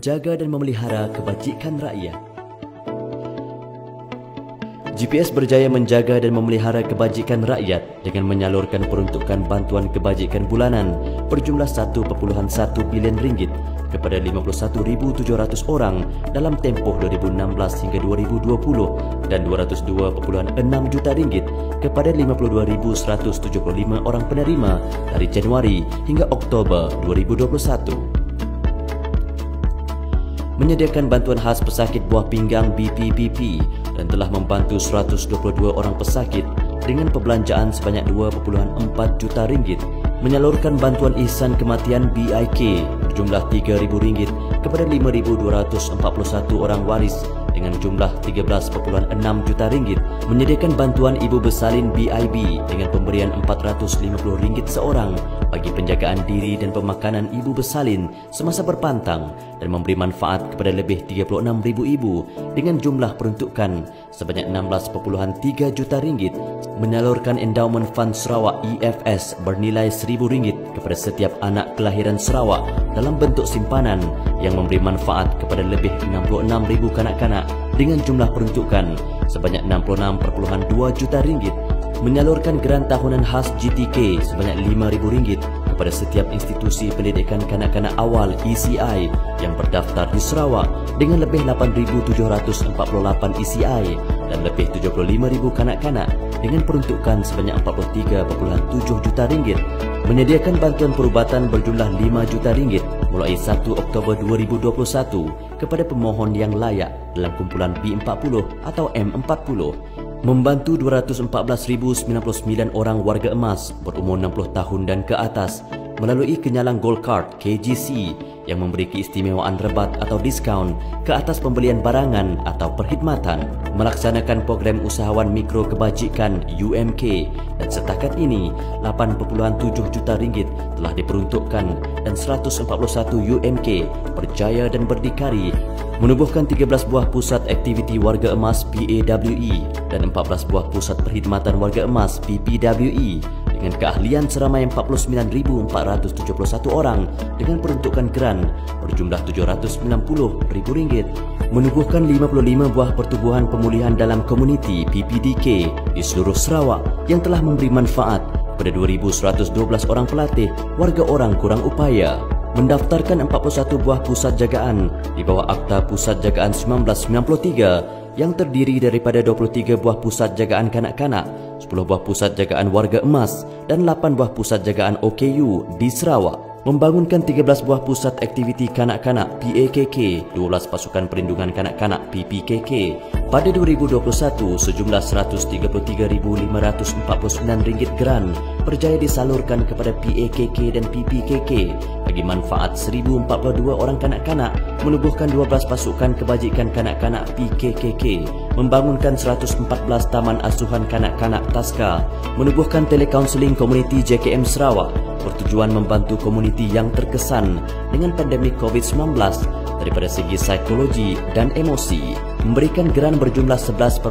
menjaga dan memelihara kebajikan rakyat. GPS berjaya menjaga dan memelihara kebajikan rakyat dengan menyalurkan peruntukan bantuan kebajikan bulanan berjumlah 1.1 bilion ringgit kepada 51,700 orang dalam tempoh 2016 hingga 2020 dan 202.6 juta ringgit kepada 52,175 orang penerima dari Januari hingga Oktober 2021. Menyediakan bantuan khas pesakit buah pinggang BPPP dan telah membantu 122 orang pesakit dengan perbelanjaan sebanyak 2.4 juta ringgit. Menyalurkan bantuan ihsan kematian BIK berjumlah RM3,000 kepada 5,241 orang waris dengan jumlah 13.6 juta ringgit. Menyediakan bantuan ibu bersalin BIB dengan pemberian RM450 seorang bagi penjagaan diri dan pemakanan ibu bersalin semasa berpantang dan memberi manfaat kepada lebih 36,000 ibu dengan jumlah peruntukan sebanyak 16.3 juta ringgit. Menyalurkan Endowment Fund Sarawak EFS bernilai RM1,000 kepada setiap anak kelahiran Sarawak dalam bentuk simpanan yang memberi manfaat kepada lebih 66,000 kanak-kanak dengan jumlah peruntukan sebanyak 66.2 juta ringgit. Menyalurkan geran tahunan khas GTK sebanyak RM5,000 kepada setiap institusi pendidikan kanak-kanak awal ECI yang berdaftar di Sarawak dengan lebih 8,748 ECI dan lebih 75,000 kanak-kanak dengan peruntukan sebanyak 43.7 juta ringgit. Menyediakan bantuan perubatan berjumlah 5 juta ringgit mulai 1 Oktober 2021 kepada pemohon yang layak dalam kumpulan B40 atau M40. Membantu 214,099 orang warga emas berumur 60 tahun dan ke atas melalui kenyalang Gold Card KGC yang memberi keistimewaan rebat atau diskaun ke atas pembelian barangan atau perkhidmatan. Melaksanakan program usahawan mikro kebajikan UMK dan setakat ini 8.7 juta ringgit telah diperuntukkan dan 141 UMK berjaya dan berdikari. Menubuhkan 13 buah pusat aktiviti warga emas PAWE dan 14 buah pusat perkhidmatan warga emas PPWE dengan keahlian seramai 49,471 orang dengan peruntukan geran berjumlah RM790,000. Menubuhkan 55 buah pertubuhan pemulihan dalam komuniti PPDK di seluruh Sarawak yang telah memberi manfaat kepada 2,112 orang pelatih warga orang kurang upaya. Mendaftarkan 41 buah pusat jagaan di bawah Akta Pusat Jagaan 1993 yang terdiri daripada 23 buah pusat jagaan kanak-kanak, 10 buah pusat jagaan warga emas dan 8 buah pusat jagaan OKU di Sarawak. Membangunkan 13 buah pusat aktiviti kanak-kanak PAKK, 12 pasukan perlindungan kanak-kanak PPKK. Pada 2021, sejumlah RM133,549 geran berjaya disalurkan kepada PAKK dan PPKK bagi manfaat 1,042 orang kanak-kanak. Menubuhkan 12 pasukan kebajikan kanak-kanak PKKK. Membangunkan 114 taman asuhan kanak-kanak TASKA. Menubuhkan telecounseling komuniti JKM Sarawak bertujuan membantu komuniti yang terkesan dengan pandemik COVID-19 daripada segi psikologi dan emosi. Memberikan geran berjumlah 11.4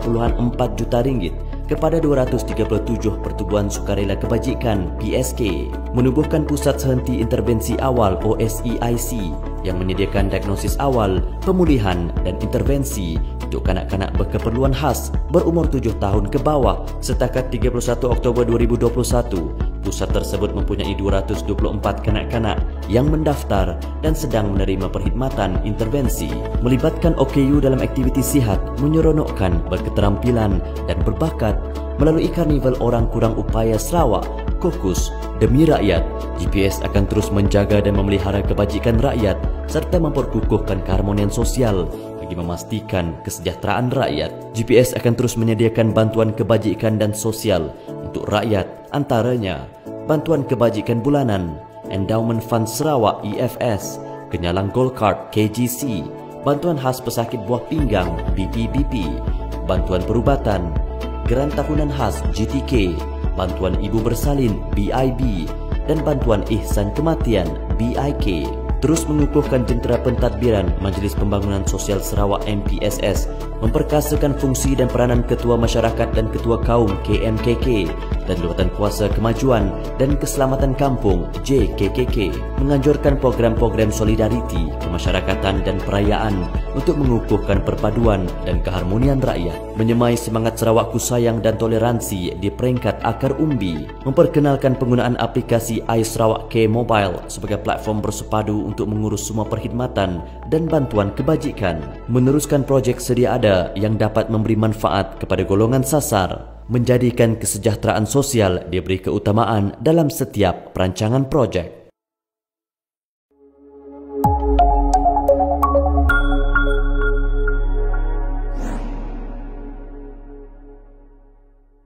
juta ringgit kepada 237 pertubuhan sukarela kebajikan PSK. Menubuhkan Pusat Sehenti Intervensi Awal OSEIC yang menyediakan diagnosis awal, pemulihan dan intervensi untuk kanak-kanak berkeperluan khas berumur 7 tahun ke bawah. Setakat 31 Oktober 2021, pusat tersebut mempunyai 224 kanak-kanak yang mendaftar dan sedang menerima perkhidmatan intervensi. Melibatkan OKU dalam aktiviti sihat, menyeronokkan, berketerampilan dan berbakat melalui Karnival Orang Kurang Upaya Sarawak, Kokus demi rakyat. GPS akan terus menjaga dan memelihara kebajikan rakyat serta memperkukuhkan keharmonian sosial bagi memastikan kesejahteraan rakyat. GPS akan terus menyediakan bantuan kebajikan dan sosial untuk rakyat, antaranya bantuan kebajikan bulanan, Endowment Fund Sarawak EFS, kenyalang Gold Card KGC, bantuan khas pesakit buah pinggang BPBP, bantuan perubatan, geran tahunan khas GTK, bantuan ibu bersalin BIB dan bantuan ihsan kematian BIK. terus mengukuhkan jentera pentadbiran Majlis Pembangunan Sosial Sarawak MPSS, memperkasakan fungsi dan peranan Ketua Masyarakat dan Ketua Kaum KMKK dan Jabatan Kuasa Kemajuan dan Keselamatan Kampung JKKK, menganjurkan program-program solidariti, kemasyarakatan dan perayaan untuk mengukuhkan perpaduan dan keharmonian rakyat, menyemai semangat Sarawakku Sayang dan toleransi di peringkat akar umbi, memperkenalkan penggunaan aplikasi iSarawak Care Mobile sebagai platform bersepadu untuk mengurus semua perkhidmatan dan bantuan kebajikan, meneruskan projek sedia ada yang dapat memberi manfaat kepada golongan sasar, menjadikan kesejahteraan sosial diberi keutamaan dalam setiap perancangan projek.